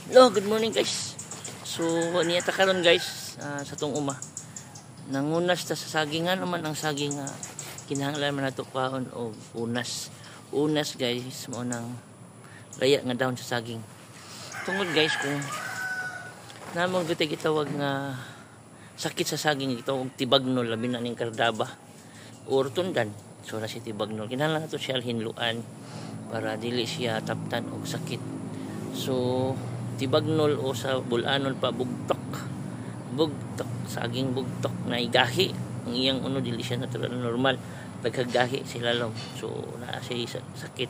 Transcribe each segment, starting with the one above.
Hello, good morning guys. So, niya ta karon guys, sa tong uma. Nangunas ta sa sagingan naman ang saging nga kinahanglan man nato kwaon og unas. Unas guys, mo nang laya nga daon sa saging. Tungod guys kung namang gitawag nga sakit sa saging gitawag tibagnol labi na ning kardaba or tundan. So na si tibagnol. Kinahanglan nato siya hinluan para dili siya taptan og sakit. So tibagnol o sa bulanon pa bugtok saging bugtok na igahi ang iyang dili siya natural normal pagkagahi sila lang, so naa siya sakit.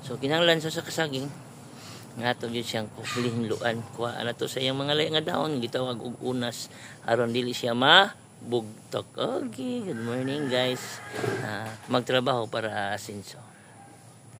So kinahanglan sa saging nga ato gyud siyang kulihinluan kuha na to sa iyang mga laya nga daon gitawag og unas aron dili siya mabugtok. Okay, good morning guys. Magtrabaho para asinso.